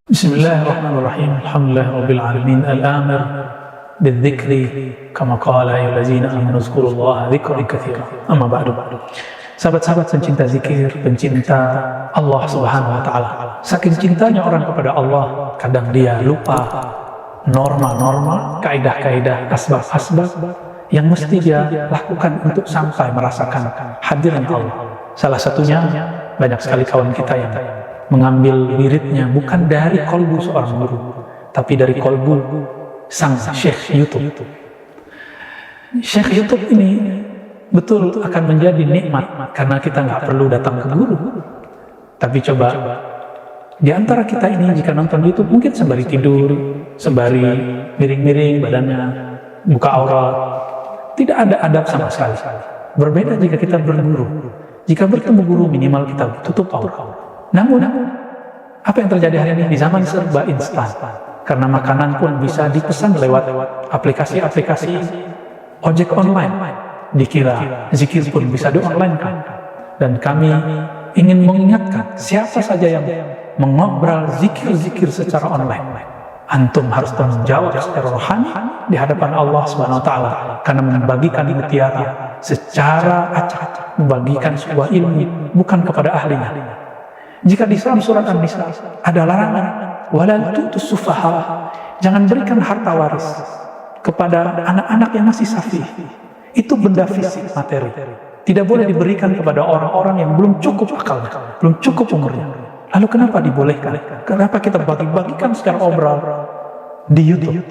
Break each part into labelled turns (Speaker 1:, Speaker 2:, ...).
Speaker 1: Bismillahirrahmanirrahim. Alhamdulillahirabbil alamin. Al-amir bidzikri kama qala ayyuhallazina amanu dzkurullaha dzikran katsiran. Amma ba'du. Sahabat-sahabat pencinta zikir, pencinta Allah Subhanahu wa taala. Saking cintanya orang kepada Allah, kadang dia lupa norma-norma, kaidah-kaidah, asbab-asbab yang mesti dia lakukan untuk sampai merasakan hadirnya Allah. Salah satunya banyak sekali kawan kita yang mengambil wiridnya bukan dari kolbu seorang guru, tapi dari kolbu sang Syekh YouTube. Syekh YouTube ini betul akan menjadi nikmat karena kita nggak perlu datang ke guru. Tapi coba di antara kita ini jika nonton YouTube mungkin sembari tidur, sembari miring-miring badannya, buka aurat, tidak ada adab sama sekali. Berbeda jika kita berguru. Jika bertemu guru minimal kita tutup aurat. Namun, apa yang terjadi hari ini di zaman serba instan? Karena makanan pun bisa dipesan lewat aplikasi-aplikasi ojek online. Dikira zikir pun bisa di-online-kan. Dan kami ingin mengingatkan siapa saja yang mengobrol zikir-zikir secara online. Antum harus menjawab secara rohani di hadapan Allah Subhanahu wa taala karena membagikan mutiara secara acak, membagikan sebuah ilmu bukan kepada ahlinya. Jika di surat An-Nisa ada larangan wala tu'tus sufaha, jangan berikan harta waris kepada anak-anak yang masih safih. Itu benda fisik, materi. Tidak boleh diberikan kepada orang-orang yang belum cukup akalnya, belum cukup umurnya. Lalu kenapa dibolehkan? Kenapa kita bagi-bagikan secara obrol di YouTube?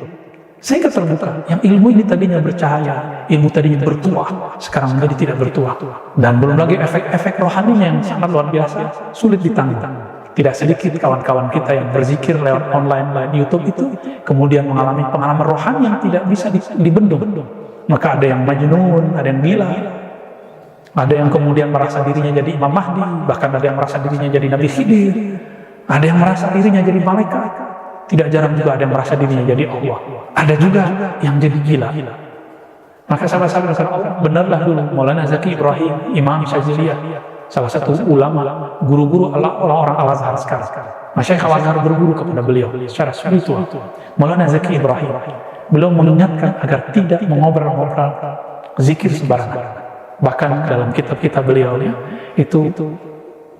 Speaker 1: Sehingga terbuka, yang ilmu ini tadinya bercahaya, ilmu tadinya bertuah, sekarang menjadi tidak bertuah. Dan belum lagi efek-efek rohaninya yang sangat luar biasa, sulit ditanggung. Tidak sedikit kawan-kawan kita yang berzikir lewat online, lewat YouTube itu, kemudian mengalami pengalaman rohani yang tidak bisa dibendung. Maka ada yang majnun, ada yang gila, ada yang kemudian merasa dirinya jadi Imam Mahdi, bahkan ada yang merasa dirinya jadi Nabi Khidir, ada yang merasa dirinya jadi malaikat. Tidak jarang juga ada yang merasa dirinya jadi Allah. Ada juga yang jadi gila. Maka sahabat-sahabat Allah, benarlah dulu Maulana Zaki Ibrahim, Imam Syaziliyah, salah satu ulama, guru-guru orang-orang Al-Azhar sekarang. Masyaikh Al-Azhar berguru kepada beliau secara spiritual. Maulana Zaki Ibrahim, beliau mengingatkan agar tidak mengobrol-ngobrol zikir sembarangan. Bahkan dalam kitab-kitab beliau itu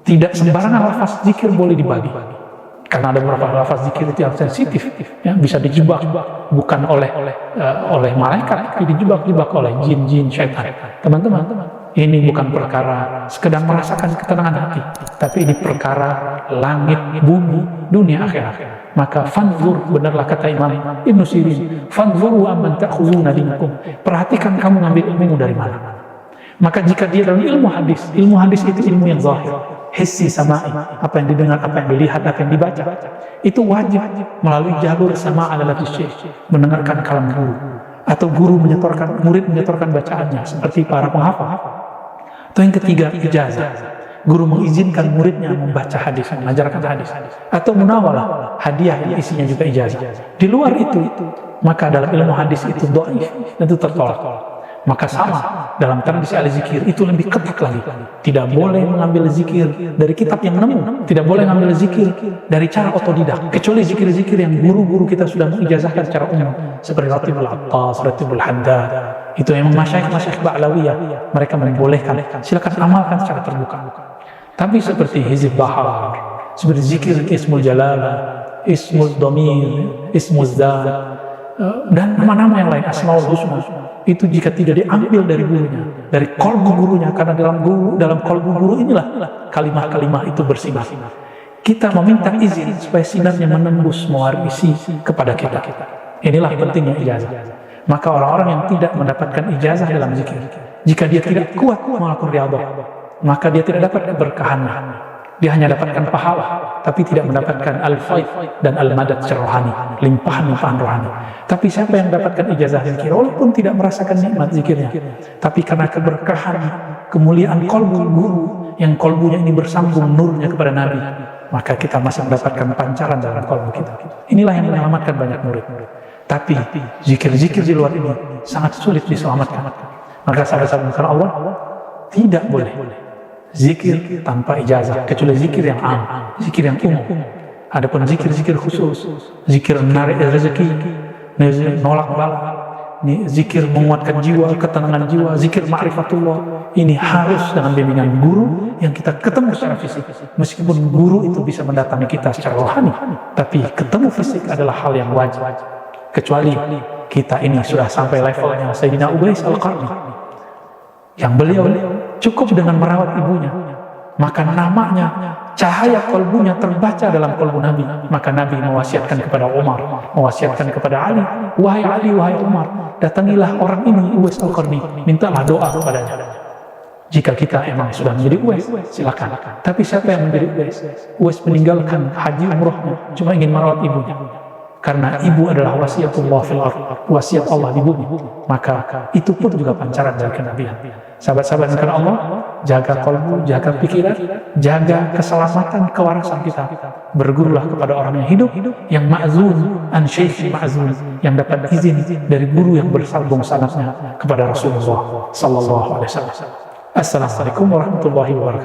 Speaker 1: tidak sembarangan lafaz zikir boleh dibagi. Karena ada beberapa lafaz zikir itu yang sensitif, ya, bisa dijebak bukan oleh malaikat, tapi dijebak oleh jin-jin, syaitan. Teman-teman, ini bukan perkara sekedar merasakan ketenangan hati, tapi ini perkara langit, bumi, dunia akhirat. Maka fanzur, benarlah kata Imam Ibnu Sirin, fanzuru amman ta'khuzuna dinakum. Perhatikan kamu ngambil ilmu dari mana. Maka jika dia dalam ilmu hadis itu ilmu yang zahir, hissi sama'i, apa yang didengar, apa yang dilihat, apa yang dibaca, itu wajib melalui jalur sama ala syekh, mendengarkan kalam guru, atau guru menyetorkan, murid menyetorkan bacaannya seperti para penghafal. Atau yang ketiga, ijazah, guru mengizinkan muridnya membaca hadis, mengajarkan hadis, atau munawalah, hadiah yang isinya juga ijazah. Di luar itu maka dalam ilmu hadis itu dhaif dan itu tertolak. Maka sama dalam tradisi al-zikir itu lebih ketat lagi. Tidak boleh mengambil zikir dari kitab yang nemu, tidak boleh mengambil zikir dari cara otodidak, kecuali zikir-zikir yang guru-guru kita sudah mengijazahkan secara umum, seperti Ratibul Attas, Ratibul Haddad. Itu yang masyayikh Ba'lawiyah, mereka membolehkan. Silakan amalkan secara terbuka. Tapi seperti Hizib Bahar, seperti zikir Ismul Jalalah, Ismul Dhamir, Ismul Zat, dan nama-nama yang lain, Asmaul Husna, itu jika tidak diambil dari gurunya, dari kolbu gurunya, karena dalam kolbu guru inilah kalimah-kalimah itu bersinar. Kita meminta izin supaya sinarnya menembus mewarisi kepada kita. Inilah pentingnya ijazah. Maka orang-orang yang tidak mendapatkan ijazah dalam zikir, jika dia tidak kuat melakukan riyadhah, maka dia tidak dapat keberkahan. Dia hanya dapatkan pahala, tapi tidak mendapatkan al-faid dan al-madad secara rohani, limpahan-limpahan rohani. Tapi siapa yang mendapatkan ijazah zikir, walaupun tidak merasakan nikmat zikirnya, tapi karena keberkahan, kemuliaan kolbu guru, yang kolbunya ini bersambung nurnya kepada Nabi, maka kita masih mendapatkan pancaran dalam kolbu kita. Inilah yang menyelamatkan banyak murid. Tapi zikir-zikir di luar ini sangat sulit diselamatkan. Maka sahabat-sahabat Allah tidak boleh zikir tanpa ijazah, kecuali zikir yang am, zikir yang umum. Adapun zikir-zikir khusus, zikir menarik rezeki, nolak bala, zikir menguatkan jiwa, ketenangan jiwa, zikir ma'rifatullah, ini harus dengan bimbingan guru yang kita ketemu secara fisik. Meskipun guru itu bisa mendatangi kita secara rohani, tapi ketemu fisik adalah hal yang wajib. Kecuali kita ini sudah sampai levelnya Sayyidina Uwais Al-Qarni, yang beliau cukup dengan merawat ibunya, maka namanya, cahaya kalbunya terbaca dalam kalbu Nabi. Maka Nabi mewasiatkan kepada Umar, mewasiatkan kepada Ali, wahai Ali, wahai Umar, datangilah orang ini, Uwais Al-Qarni, mintalah doa kepadanya. Jika kita emang sudah menjadi Uwais, silakan. Tapi siapa yang menjadi Uwais? Uwais meninggalkan haji umrohnya, cuma ingin merawat ibunya. Karena ibu adalah wasiatullah fil ardh, wasiat Allah di bumi. Maka itu pun juga pancaran dari kenabian. Sahabat-sahabat yang Allah, jaga kalbu, jaga pikiran, jaga keselamatan kewarasan kita. Bergurulah kepada orang yang hidup, yang ma'zun, an syekh ma'zun, yang dapat izin dari guru yang bersambung sanadnya kepada Rasulullah sallallahu alaihi wasallam. Assalamualaikum warahmatullahi wabarakatuh.